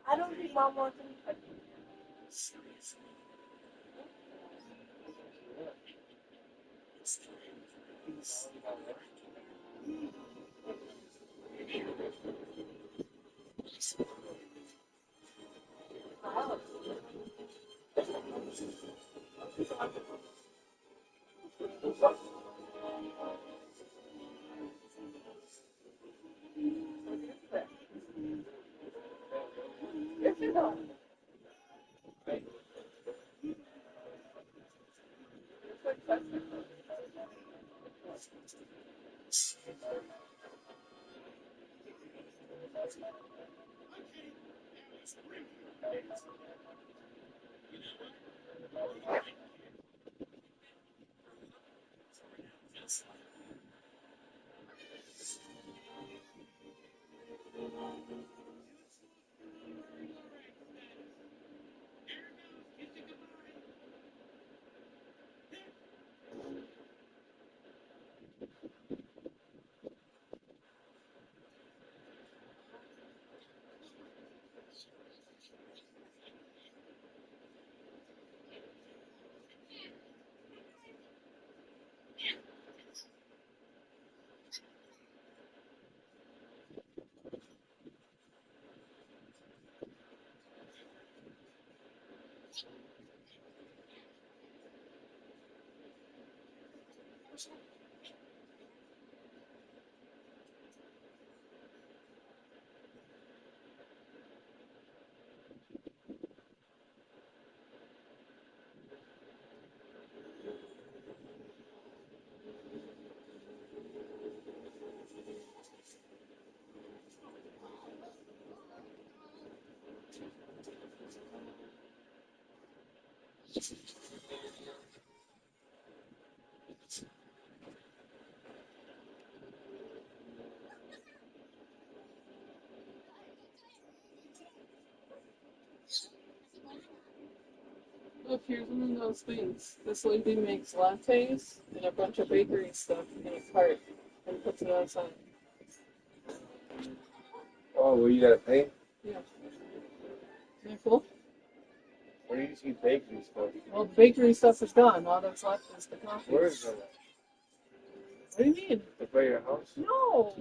I don't think Mom wants him. Yes or no? Look, here's one of those things. This lady makes lattes and a bunch of bakery stuff in a cart and puts it outside. Oh, well, you gotta pay? Yeah. Isn't it cool? Where do you see bakery stuff? Well, the bakery stuff is gone. All that's left is the coffee. Where is that? What do you mean? Up by your house? No.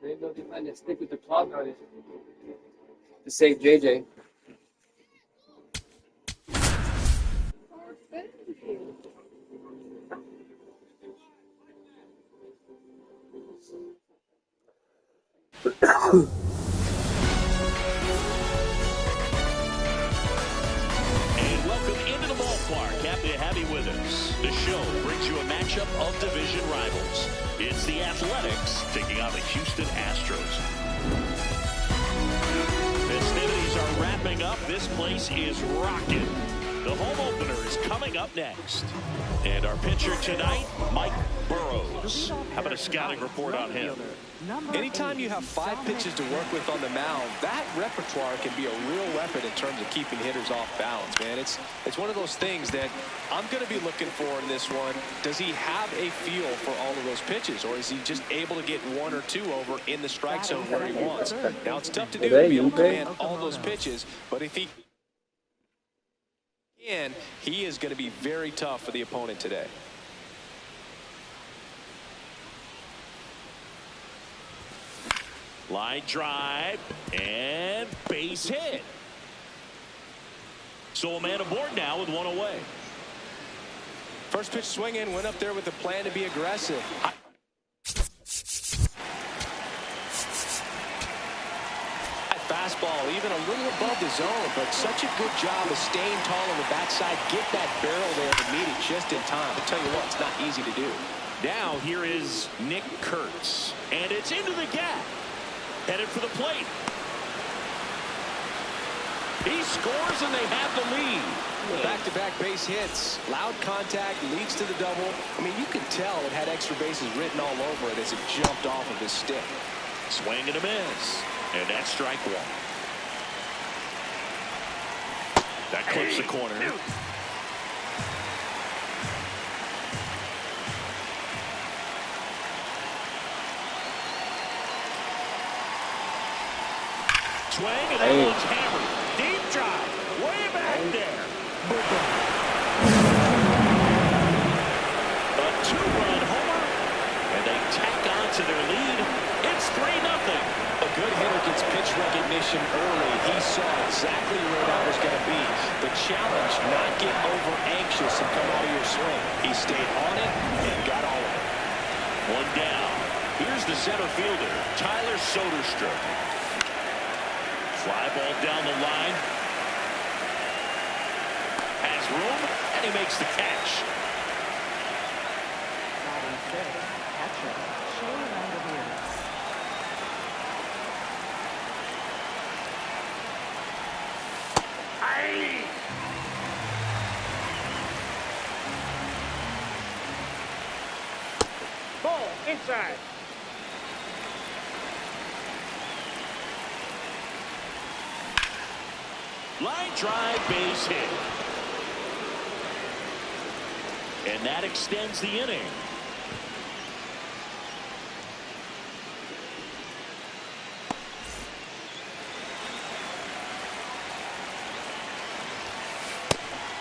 Maybe they'll decide to stick with the plug on it to save JJ. And welcome into the ballpark. Happy to have you with us. The show brings you a matchup of division rivals. It's the Athletics taking on the Houston Astros. Festivities are wrapping up. This place is rocking. The home opener is coming up next. And our pitcher tonight, Mike Burrows. How about a scouting report on him? Anytime you have 5 pitches to work with on the mound, that repertoire can be a real weapon in terms of keeping hitters off balance, man. It's one of those things that I'm going to be looking for in this one. Does he have a feel for all of those pitches, or is he just able to get 1 or 2 over in the strike zone where he wants? Now, it's tough to do to be able to command all those pitches, but if he can, he is going to be very tough for the opponent today. Line drive and base hit. So a man aboard now with 1 away. First pitch swinging, went up there with the plan to be aggressive. Fastball even a little above the zone, but such a good job of staying tall on the backside. Get that barrel there to meet it just in time. I'll tell you what, it's not easy to do. Now here is Nick Kurtz, and it's into the gap. Headed for the plate. He scores and they have the lead. Back-to-back base hits. Loud contact leads to the double. I mean, you could tell it had extra bases written all over it as it jumped off of his stick. Swing and a miss. And that's strike 1. That clips the corner. Swing, and that one's hammered. Deep drive. Way back there. A 2-run homer. And they tack on to their lead. It's 3-0. A good hitter gets pitch recognition early. He saw exactly where that was going to be. The challenge, not get over anxious and come out of your swing. He stayed on it and got all of it. 1 down. Here's the center fielder, Tyler Soderstrom. Fly ball down the line. Has room, and he makes the catch. Ball inside. Line drive, base hit. And that extends the inning.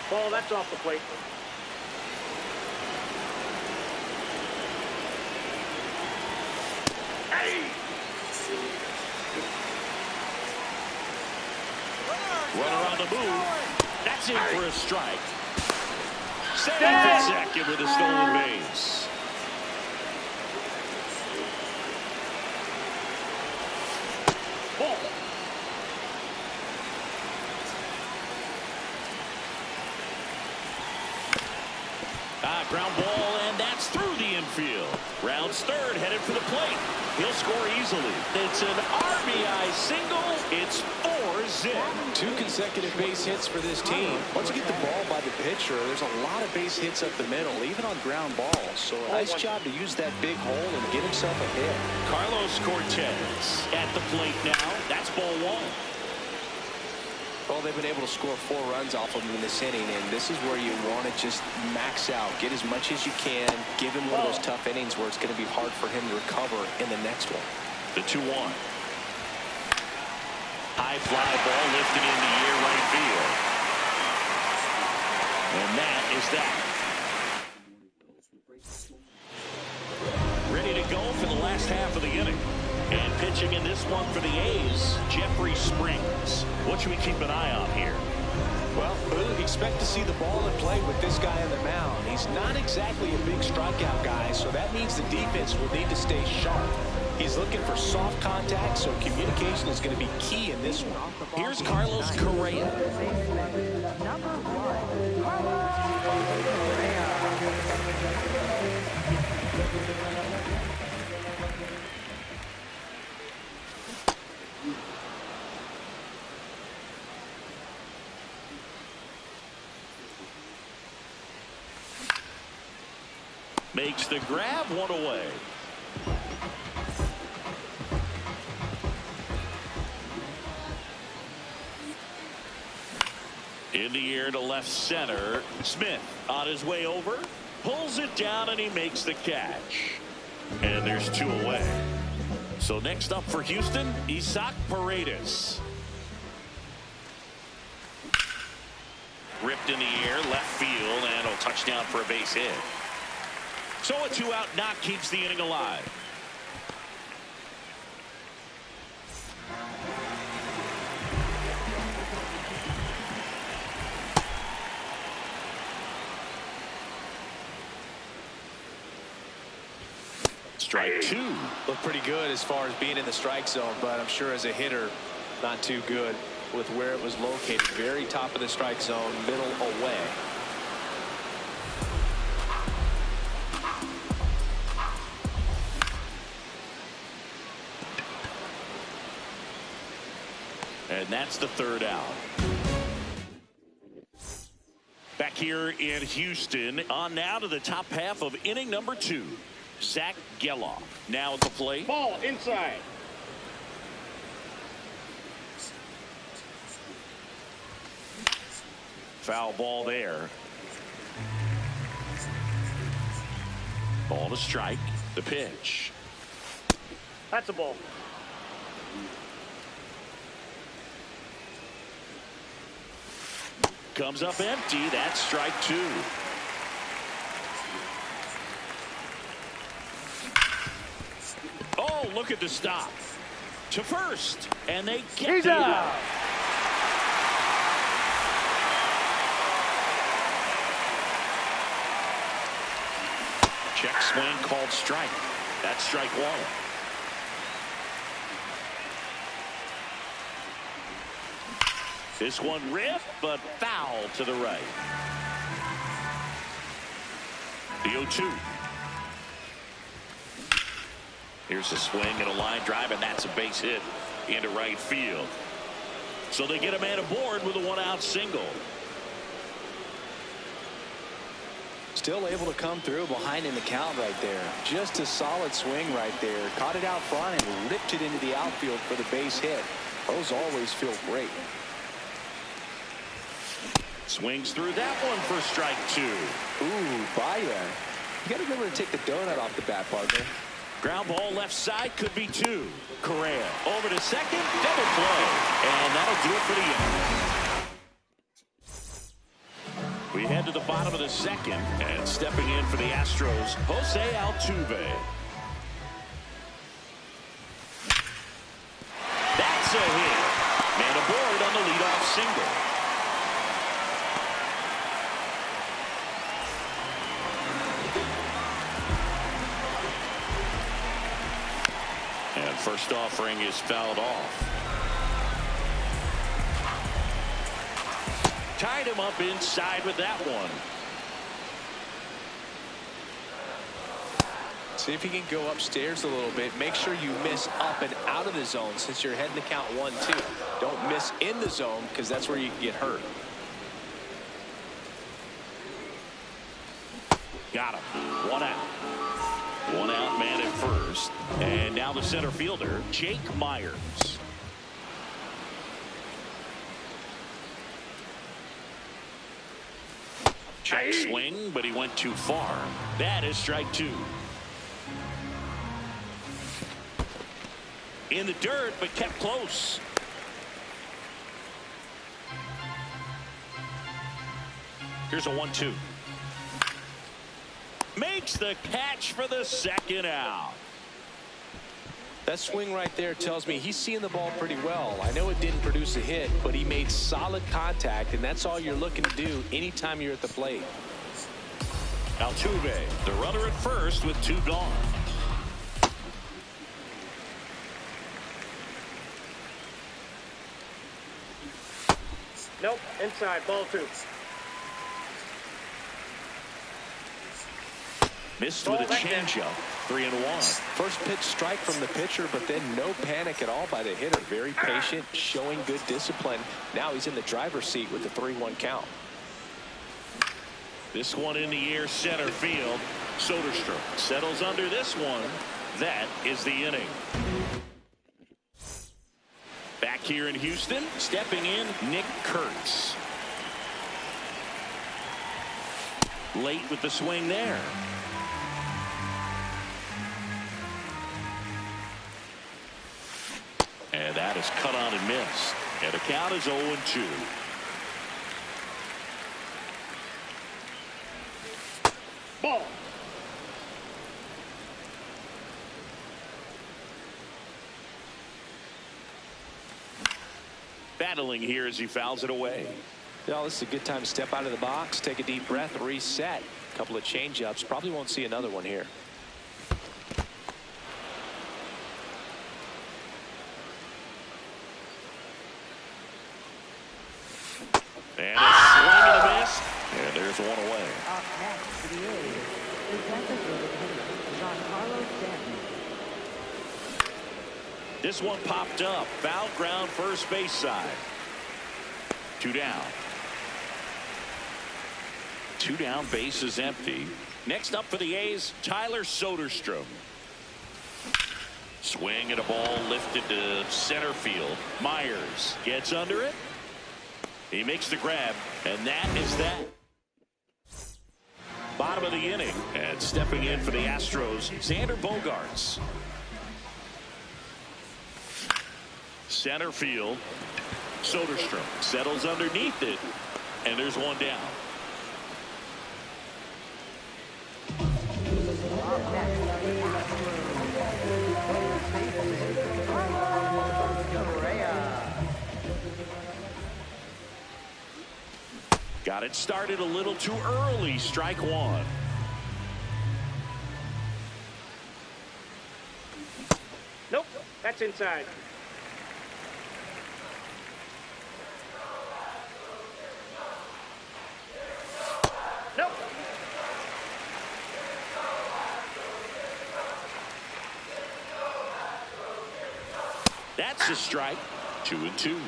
Ball, that's off the plate. Runner on the move. That's in for a strike. Safe at second with a stolen base. Ball. Ground ball, and that's through the infield. Rounds third, headed for the plate. He'll score easily. It's an RBI single. It's 4-zip. 2 consecutive base hits for this team. Once you get the ball by the pitcher, there's a lot of base hits up the middle, even on ground balls. So a nice job to use that big hole and get himself a hit. Carlos Cortez at the plate now. That's ball 1. Well, they've been able to score 4 runs off of him in this inning, and this is where you want to just max out. Get as much as you can. Give him one of those tough innings where it's going to be hard for him to recover in the next one. The 2-1. High fly ball lifted in the air right field. And that is that. Ready to go for the last half of the inning. And pitching in this one for the A's, Jeffrey Springs. What should we keep an eye on here? Well, expect to see the ball in play with this guy on the mound. He's not exactly a big strikeout guy, so that means the defense will need to stay sharp. He's looking for soft contact, so communication is going to be key in this one. Here's Carlos Correa. Number 1, Carlos Correa. Makes the grab, 1 away. In the air to left center. Smith on his way over. Pulls it down and he makes the catch. And there's 2 away. So next up for Houston, Isaac Paredes. Ripped in the air, left field, and a touchdown for a base hit. So a 2-out knock keeps the inning alive. Strike 2. Looked pretty good as far as being in the strike zone, but I'm sure as a hitter, not too good with where it was located. Very top of the strike zone, middle away. And that's the 3rd out. Back here in Houston, on now to the top half of inning number 2. Zach Geloff now at the plate. Ball inside. Foul ball there. Ball to strike. The pitch. That's a ball. Comes up empty. That's strike 2. Oh, look at the stop. To first. And they get He's out. Check swing called strike. That's strike 1. This one ripped, but foul to the right. The 0-2. Here's a swing and a line drive, and that's a base hit into right field. So they get a man aboard with a 1-out single. Still able to come through behind in the count right there. Just a solid swing right there. Caught it out front and ripped it into the outfield for the base hit. Those always feel great. Swings through that one for strike 2. Ooh, Baya. You got to remember to take the donut off the bat, partner. Ground ball left side, could be 2. Correa over to second, double play. And that'll do it for the inning. We head to the bottom of the second, and stepping in for the Astros, Jose Altuve. That's a hit. Man aboard on the leadoff single. And first offering is fouled off. Tied him up inside with that one. See if you can go upstairs a little bit. Make sure you miss up and out of the zone since you're heading to count 1-2. Don't miss in the zone because that's where you can get hurt. Got him. 1 out. 1 out man at first. And now the center fielder, Jake Myers. Check swing, but he went too far. That is strike 2. In the dirt, but kept close. Here's a 1-2. Makes the catch for the 2nd out. That swing right there tells me he's seeing the ball pretty well. I know it didn't produce a hit, but he made solid contact, and that's all you're looking to do anytime you're at the plate. Altuve, the runner at first with 2 gone. Nope, inside, ball 2. Missed with a changeup. 3-1. First pitch strike from the pitcher, but then no panic at all by the hitter. Very patient, showing good discipline. Now he's in the driver's seat with the 3-1 count. This one in the air, center field. Soderstrom settles under this one. That is the inning. Back here in Houston, stepping in, Nick Kurtz. Late with the swing there. And that is cut on and missed. And the count is 0-2. Ball. Battling here as he fouls it away. Well, this is a good time to step out of the box, take a deep breath, reset. A couple of change-ups. Probably won't see another one here. And a swing and a miss. And there's one away. Up next for the A's is designated hitter Giancarlo Stanton. This one popped up. Foul ground first base side. 2 down. 2 down, base is empty. Next up for the A's, Tyler Soderstrom. Swing and a ball lifted to center field. Myers gets under it. He makes the grab, and that is that. Bottom of the inning, and stepping in for the Astros, Xander Bogaerts. Center field. Soderstrom settles underneath it, and there's one down. Up next for the Astros, first baseman Carlos Correa. Got it started a little too early. Strike one. Nope, that's inside. Nope. That's a strike. 2-2.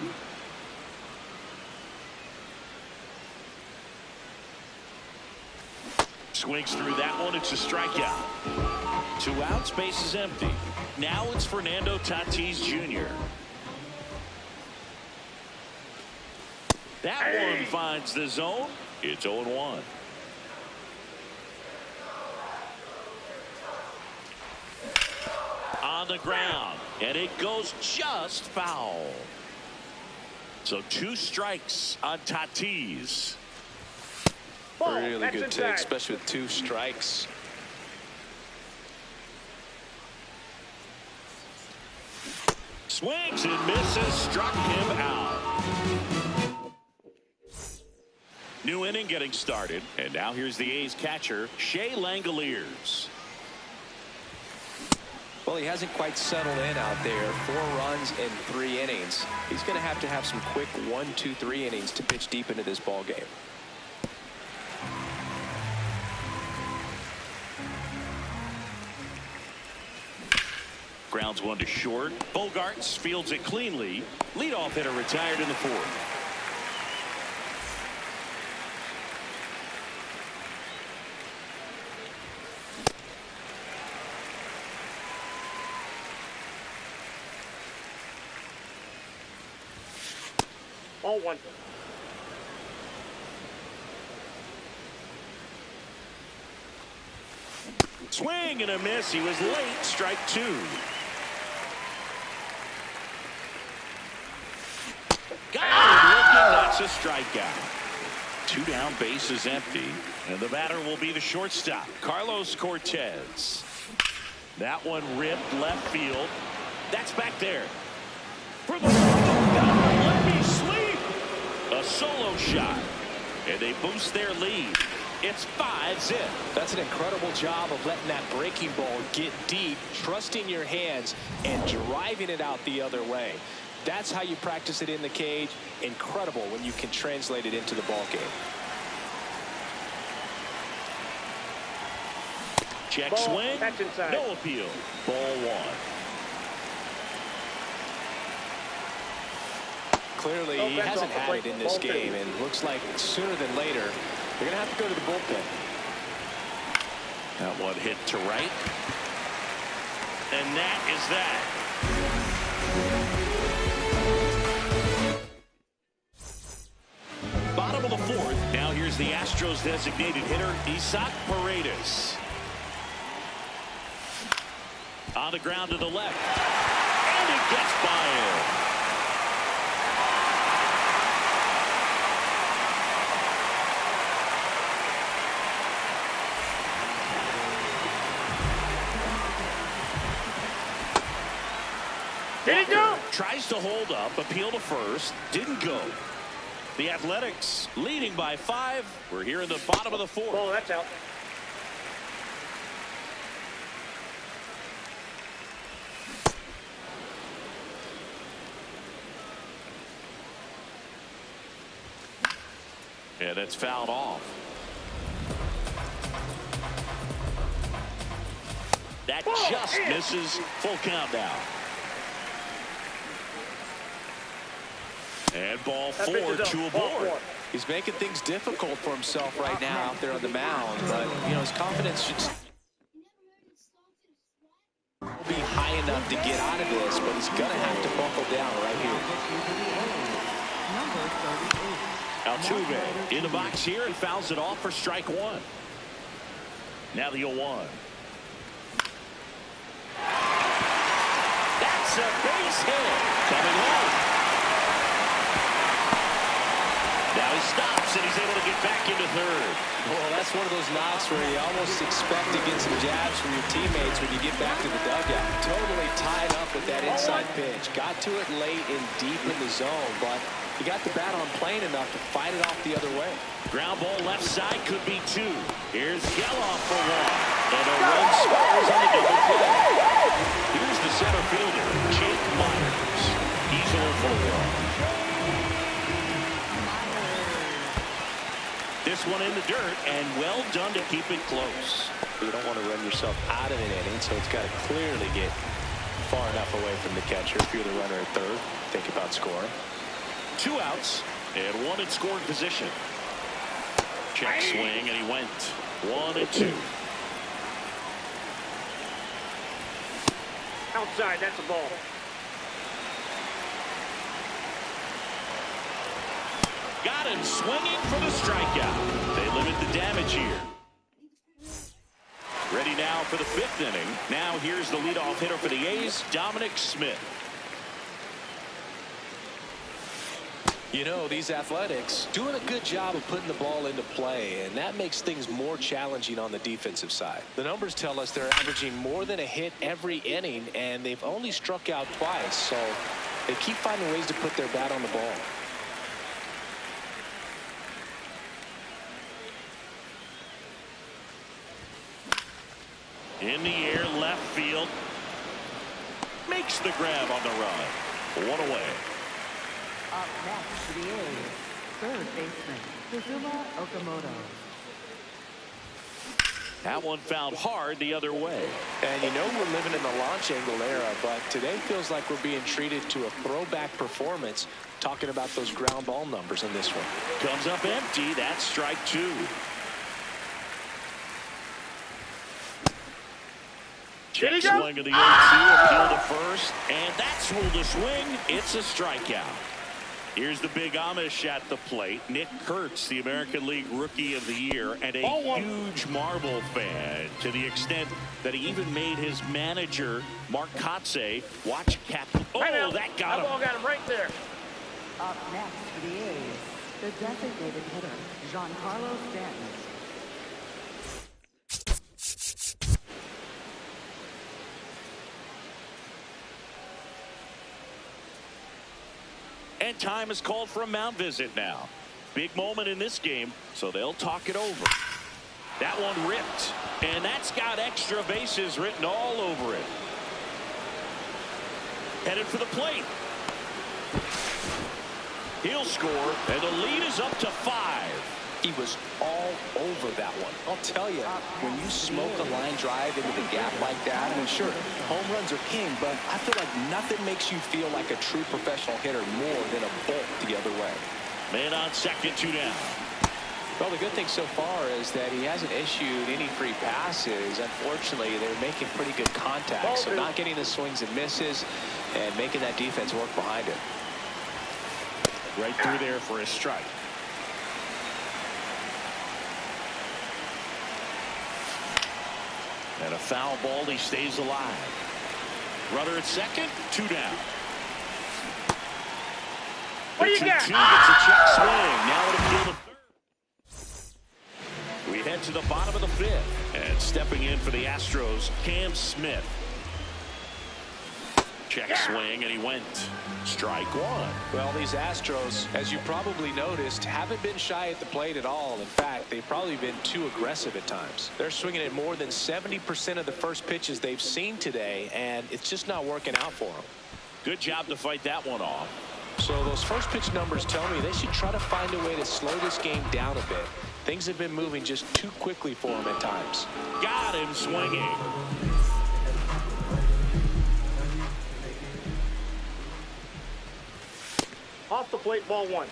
Swings through that one. It's a strikeout. 2 outs. Base is empty. Now it's Fernando Tatis Jr. That one finds the zone. It's 0-1. On the ground, and it goes just foul. So 2 strikes on Tatis. Ball. Really That's good inside. take, especially with 2 strikes. Swings and misses, struck him out. New inning getting started, and now here's the A's catcher, Shea Langoliers. Well, he hasn't quite settled in out there. 4 runs in 3 innings. He's going to have some quick 1, 2, 3 innings to pitch deep into this ball game. Grounds one to short. Bogaerts fields it cleanly. Leadoff hitter retired in the 4th. Ball 1. Swing and a miss. He was late. Strike 2. Got it looking. That's a strikeout. 2 down, base is empty, and the batter will be the shortstop, Carlos Cortez. That one ripped left field. That's back there. For the let me sleep. A solo shot, and they boost their lead. It's 5-zip. That's an incredible job of letting that breaking ball get deep, trusting your hands, and driving it out the other way. That's how you practice it in the cage. Incredible when you can translate it into the ball game. Check Ball. swing. That's inside. No appeal. Ball 1. Clearly, Oh, he that's hasn't off the had plate. it in this Ball 2. game, and looks like sooner than later, they're going to have to go to the bullpen. That one hit to right. And that is that. Bottom of the 4th. Now here's the Astros. Astros designated hitter, Isaac Paredes. On the ground to the left. And it gets by him. Did he go? Tries to hold up, appeal to first, didn't go. The Athletics leading by 5. We're here in the bottom of the 4th. Oh, that's out. Yeah, that's fouled off. That just misses. Full count now. And ball 4 to a board. He's making things difficult for himself right now out there on the mound, but you know his confidence should be high enough to get out of this, but he's gonna have to buckle down right here. Altuve in the box here and fouls it off for strike 1. Now the 0-1. That's a base hit. Coming home. Now he stops and he's able to get back into third. Well, that's one of those knocks where you almost expect to get some jabs from your teammates when you get back to the dugout. Totally tied up with that inside pitch. Got to it late and deep in the zone, but he got the bat on plane enough to fight it off the other way. Ground ball left side could be 2. Here's Geloff for 1. And a run scores on the double play. Here's the center fielder, Jake Myers. He's 0 for 1. This one in the dirt, and well done to keep it close. You don't want to run yourself out of an inning, so it's got to clearly get far enough away from the catcher. If you're the runner at third, think about scoring. 2 outs and 1 in scoring position. Check swing, and he went 1-2. Outside, that's a ball. Got him swinging for the strikeout. They limit the damage here. Ready now for the 5th inning. Now here's the leadoff hitter for the A's, Dominic Smith. You know, these Athletics doing a good job of putting the ball into play, and that makes things more challenging on the defensive side. The numbers tell us they're averaging more than a hit every inning, and they've only struck out twice, so they keep finding ways to put their bat on the ball. In the air, left field. Makes the grab on the run. 1 away. Up next for the A's, third baseman, Kazuma Okamoto. That one fouled hard the other way. And you know we're living in the launch angle era, but today feels like we're being treated to a throwback performance, talking about those ground ball numbers in this one. Comes up empty. That's strike 2. Check swing of the 0-2, appeal to first, and that's ruled a swing. It's a strikeout. Here's the big Amish at the plate. Nick Kurtz, the American League Rookie of the Year, and a huge Marvel fan to the extent that he even made his manager, Mark Kotze, watch captain. Oh, that got him. That ball got him right there. Up next for the A's, the designated hitter, Giancarlo Stanton. And time is called for a mound visit now. Big moment in this game, so they'll talk it over. That one ripped, and that's got extra bases written all over it. Headed for the plate. He'll score, and the lead is up to 5. He was all over that one. I'll tell you, when you smoke a line drive into the gap like that, I mean, sure, home runs are king, but I feel like nothing makes you feel like a true professional hitter more than a bolt the other way. Man on second, 2 down. Well, the good thing so far is that he hasn't issued any free passes. Unfortunately, they're making pretty good contact, so not getting the swings and misses and making that defense work behind it. Right through there for a strike. And a foul ball. He stays alive. Runner at second. 2 down. What do you 2-2 got? gets a check swing. Now it'll appeal to third. We head to the bottom of the 5th. And stepping in for the Astros, Cam Smith. Check swing, and he went. Strike 1. Well, these Astros, as you probably noticed, haven't been shy at the plate at all. In fact, they've probably been too aggressive at times. They're swinging at more than 70% of the first pitches they've seen today, and it's just not working out for them. Good job to fight that one off. So those first pitch numbers tell me they should try to find a way to slow this game down a bit. Things have been moving just too quickly for them at times. Got him swinging. Off the plate, ball 1.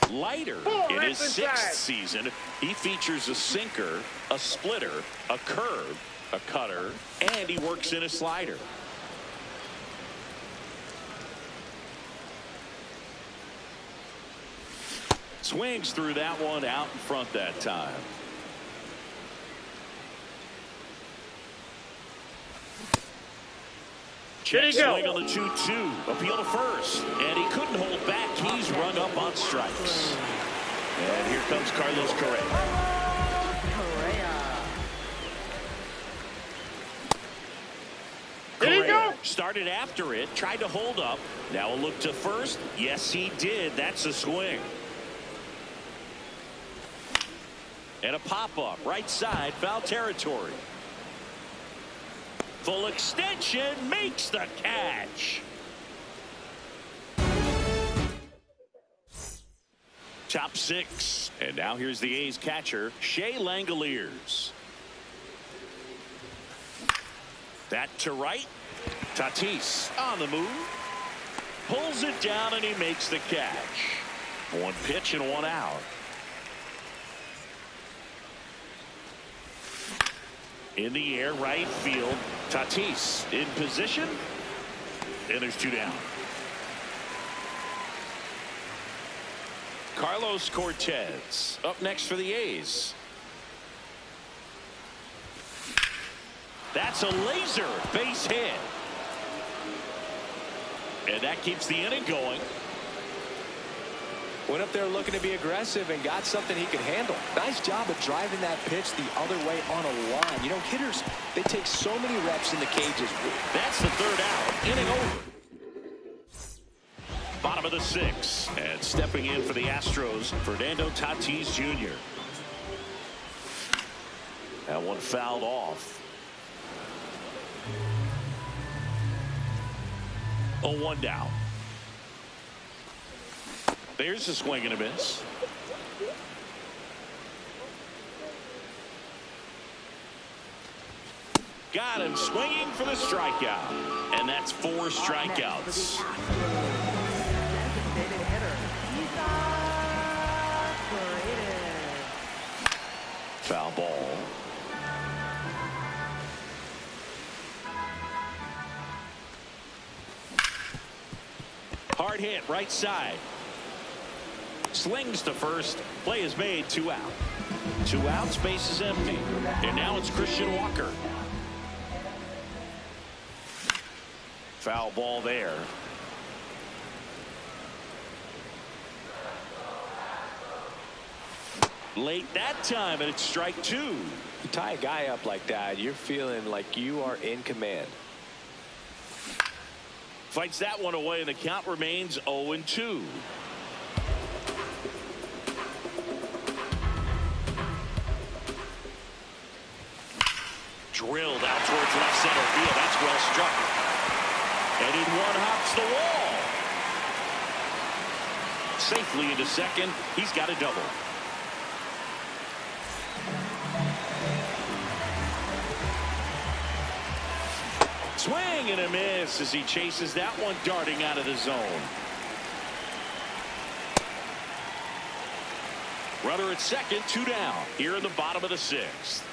Leiter in his 6th season. He features a sinker, a splitter, a curve, a cutter, and he works in a slider. Swings through that one out in front that time. Check swing on the 2-2. Appeal to first. And he couldn't hold back. He's rung up on strikes. And here comes Carlos Correa. Correa started after it. Tried to hold up. Now a look to first. Yes, he did. That's a swing. And a pop-up. Right side. Foul territory. Full extension, makes the catch. Top 6. And now here's the A's catcher, Shea Langoliers. That to right. Tatis on the move. Pulls it down and he makes the catch. 1 pitch and 1 out. In the air, right field. Tatis in position. And there's 2 down. Carlos Cortez up next for the A's. That's a laser base hit. And that keeps the inning going. Went up there looking to be aggressive and got something he could handle. Nice job of driving that pitch the other way on a line. You know, hitters, they take so many reps in the cages. That's the 3rd out. Inning over. Bottom of the 6th. And stepping in for the Astros, Fernando Tatis Jr. That one fouled off. 0-1 down. There's a swing and a miss. Got him swinging for the strikeout. And that's 4 strikeouts. Foul ball. Hard hit right side. Slings to first. Play is made. 2 out. 2 outs. Base is empty. And now it's Christian Walker. Foul ball there. Late that time, and it's strike 2. You tie a guy up like that, you're feeling like you are in command. Fights that one away, and the count remains 0-2. Drilled out towards left center field. That's well struck. And in one hops the wall. Safely into second. He's got a double. Swing and a miss as he chases that one darting out of the zone. Runner at second, 2 down. Here in the bottom of the 6th.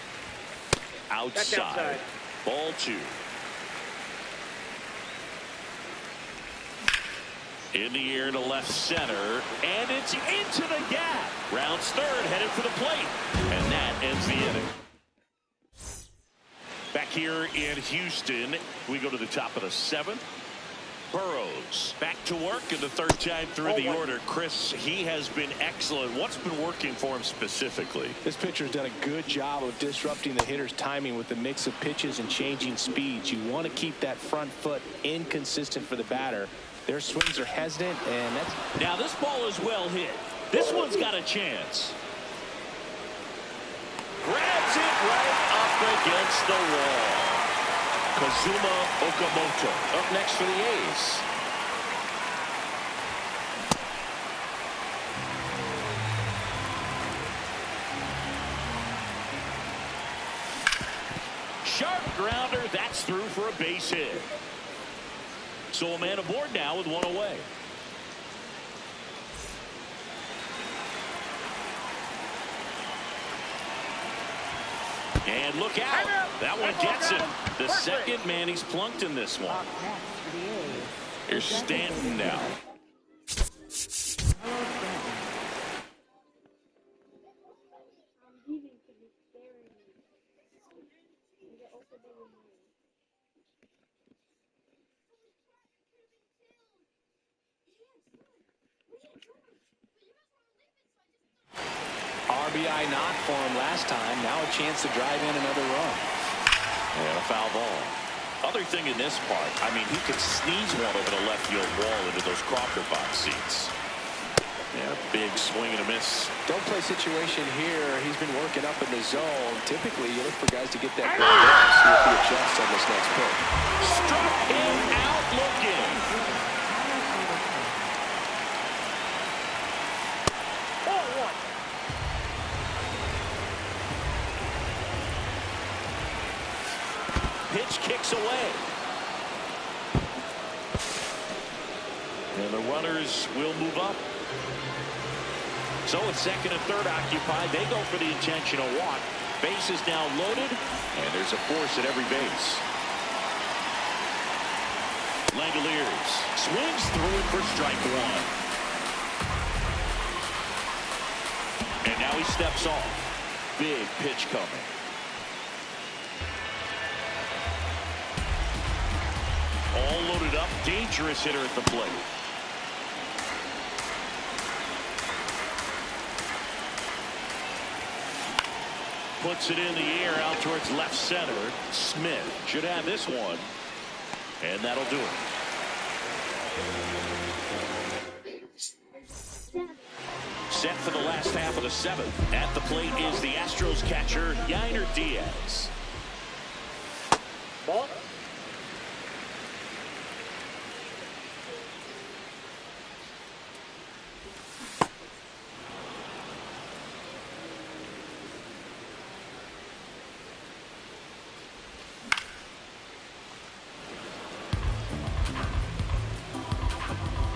Outside. Ball 2. In the air to left center, and it's into the gap. Rounds third, headed for the plate, and that ends the inning. Back here in Houston, we go to the top of the seventh. Burrows back to work in the third time through the order. Chris, he has been excellent. What's been working for him specifically? This pitcher's done a good job of disrupting the hitter's timing with the mix of pitches and changing speeds. You want to keep that front foot inconsistent for the batter. Their swings are hesitant, and that's... Now this ball is well hit. This one's got a chance. Grabs it right up against the wall. Kazuma Okamoto up next for the A's. Sharp grounder, that's through for a base hit. So a man aboard now with one away. And look out. That one gets him. The second man he's plunked in this one. Up next for the A's. Here's Stanton now. RBI knock for him last time. Now a chance to drive in another run. And a foul ball. Other thing in this part, I mean, he could sneeze one over the left field wall into those Crawford box seats. Yeah, big swing and a miss. Don't play situation here. He's been working up in the zone. Typically, you look for guys to get that ball down. See if he adjusts on this next pitch. Struck him out looking. Ball one. Pitch kicks away. And the runners will move up. So with second and third occupied, they go for the intentional walk. Base is now loaded, and there's a force at every base. Langoliers swings through it for strike one. And now he steps off. Big pitch coming. All loaded up, dangerous hitter at the plate. Puts it in the air out towards left center. Smith should have this one. And that'll do it. Set for the last half of the seventh. At the plate is the Astros catcher, Yainer Diaz. Ball.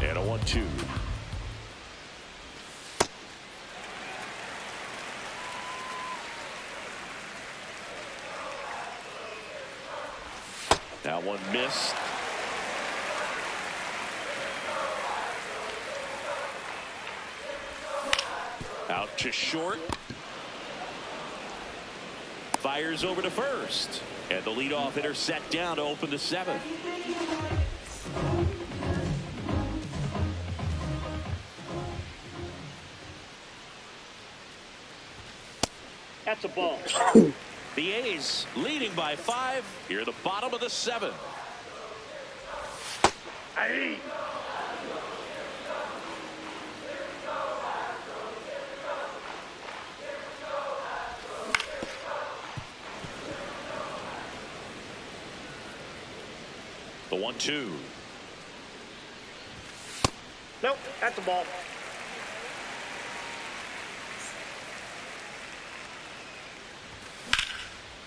And a 1-2. That one missed. Out to short. Fires over to first. And the leadoff hitter set down to open the seventh. That's a ball. The A's leading by 5 here at the bottom of the seventh. Aye. The 1-2. Nope, that's a ball.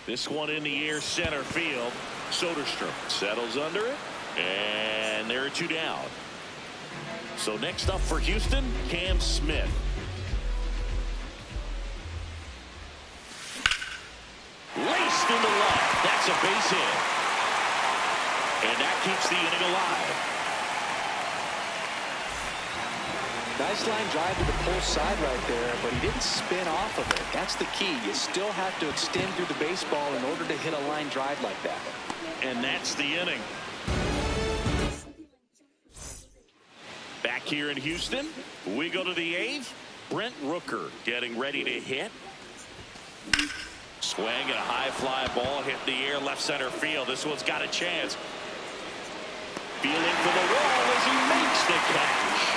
This one in the air center field. Soderstrom settles under it. And there are 2 down. So next up for Houston, Cam Smith. Laced into left. That's a base hit. And that keeps the inning alive. Nice line drive to the pull side right there, but he didn't spin off of it. That's the key. You still have to extend through the baseball in order to hit a line drive like that. And that's the inning. Back here in Houston, we go to the 8th. Brent Rooker getting ready to hit. Swing and a high fly ball hit the air left center field. This one's got a chance. Feeling for the wall as he makes the catch.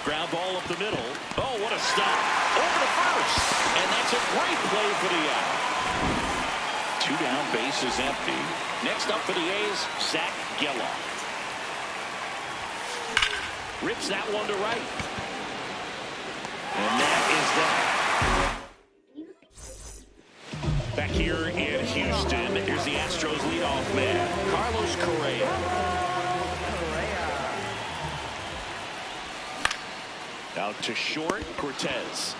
Ground ball up the middle. Oh, what a stop. Over to first. And that's a great play for the out. 2 down, base is empty. Next up for the A's, Zach Geloff. Rips that one to right. And that is that. Back here in Houston, here's the Astros leadoff man, Carlos Correa. Out to short, Cortez.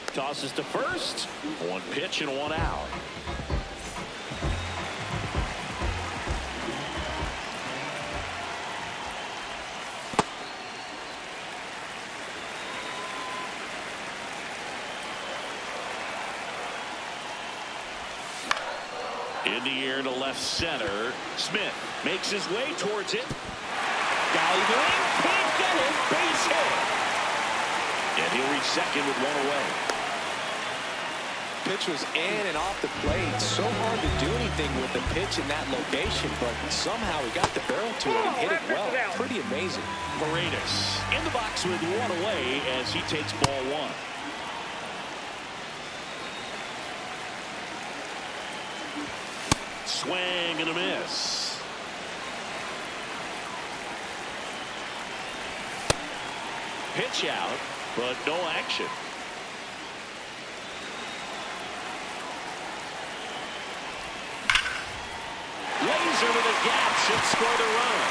Tosses to first. 1 pitch and 1 out. In the air to left center. Smith makes his way towards it. Diving, can't get it, base hit. And he'll reach second with 1 away. Pitch was in and off the plate. So hard to do anything with the pitch in that location, but somehow he got the barrel to it and hit it well. Pretty amazing. Paredes in the box with 1 away as he takes ball 1. Swing and a miss. Pitch out, but no action. Laser to the gap should score the run.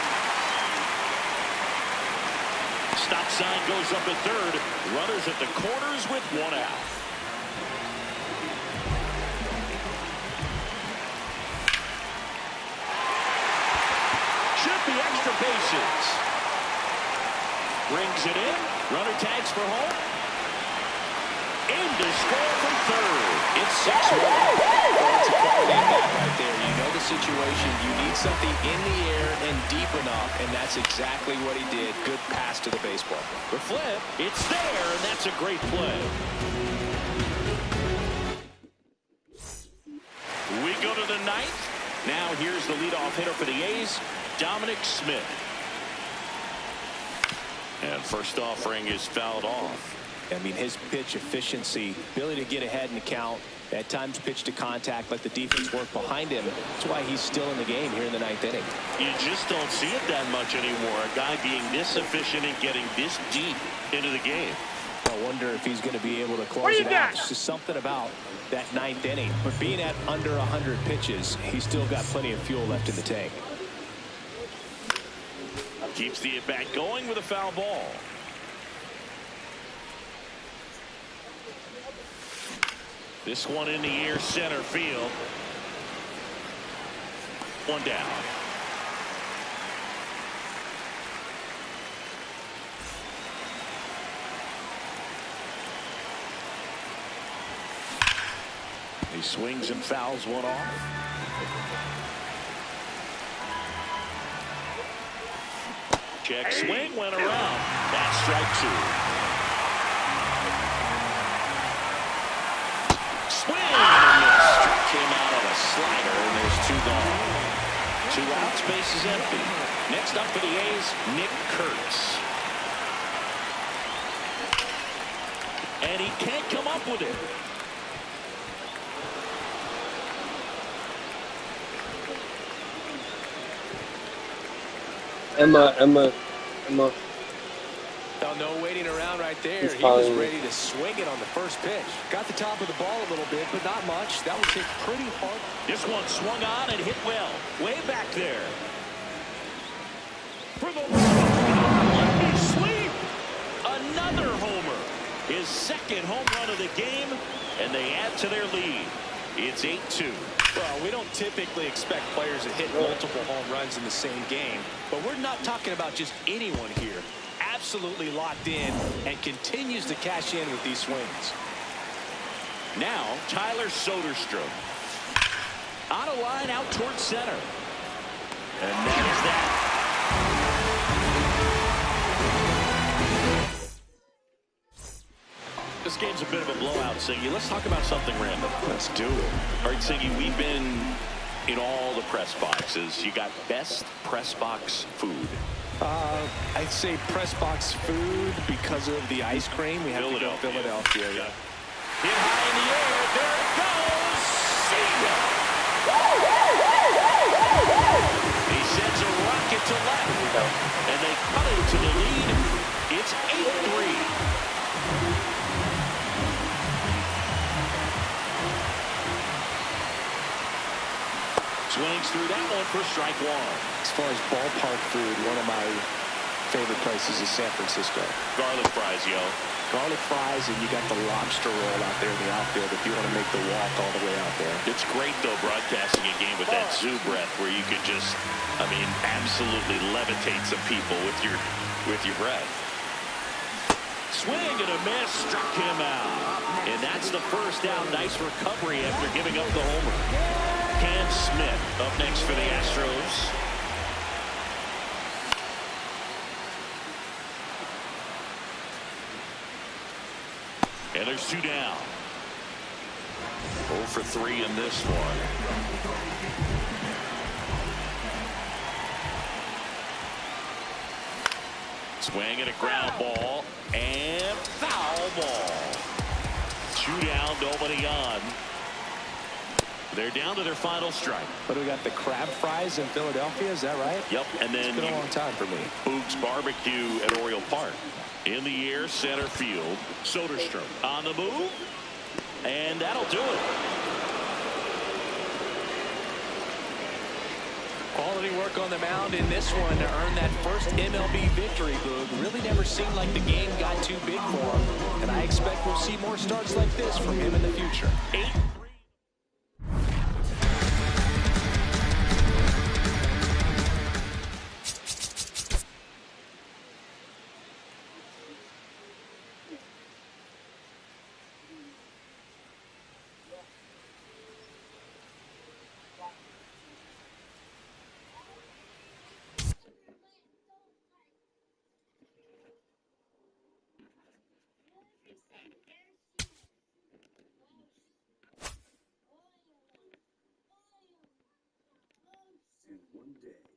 Stop sign goes up at third. Runners at the corners with 1 out. Should be extra bases. Brings it in. Runner tags for home. In to score from third. It's 6-1. That's a quality at bat right there. You know the situation. You need something in the air and deep enough, and that's exactly what he did. Good pass to the baseball. The flip. It's there, and that's a great play. We go to the 9th. Now here's the leadoff hitter for the A's, Dominic Smith. And first offering is fouled off. I mean, his pitch efficiency, ability to get ahead in the count, at times pitch to contact, let the defense work behind him. That's why he's still in the game here in the 9th inning. You just don't see it that much anymore. A guy being this efficient and getting this deep into the game. I wonder if he's going to be able to close it out. It's just something about that 9th inning. But being at under 100 pitches, he's still got plenty of fuel left in the tank. Keeps the at-bat going with a foul ball. This one in the air center field. 1 down. He swings and fouls one off. Check swing went around. That's strike 2. Swing and a miss. Came out of a slider, and there's 2 gone. 2 outs, base is empty. Next up for the A's, Nick Kurtz. And he can't come up with it. Emma. No waiting around right there. He's He was fine. ready to swing it on the first pitch. Got the top of the ball a little bit, but not much. That was hit pretty hard. This one swung on and hit well. Way back there. For the let me sleep. Another homer. His second home run of the game, and they add to their lead. It's 8-2. Well, we don't typically expect players to hit multiple home runs in the same game, but we're not talking about just anyone here. Absolutely locked in and continues to cash in with these swings. Now, Tyler Soderstrom. On a line out towards center. And that is that. This game's a bit of a blowout, Siggy. Let's talk about something random. Let's do it. All right, Siggy, we've been in all the press boxes. You got best press box food. I'd say press box food because of the ice cream. We have to go Philadelphia. Yeah. Hit high in the air. There it goes. See ya. He sends a rocket to left. And they cut it to the lead. It's 8-3. Swings through that one for strike one. As far as ballpark food, one of my favorite places is San Francisco. Garlic fries, yo. Garlic fries, and you got the lobster roll out there in the outfield if you want to make the walk all the way out there. It's great, though, broadcasting a game with that zoo breath where you could just, I mean, absolutely levitate some people with your breath. Swing and a miss, struck him out. And that's the first down. Nice recovery after giving up the homer. Cam Smith up next for the Astros. And there's two down. 0 for 3 in this one. Swing and a ground ball. And foul ball. 2 down, nobody on. They're down to their final strike. But we got the crab fries in Philadelphia, is that right? Yep, and then it's been a long time for me. Boog's Barbecue at Oriole Park. In the air, center field. Soderstrom on the move. And that'll do it. Quality work on the mound in this one to earn that first MLB victory, Boog. Really never seemed like the game got too big for him. And I expect we'll see more starts like this from him in the future. 8.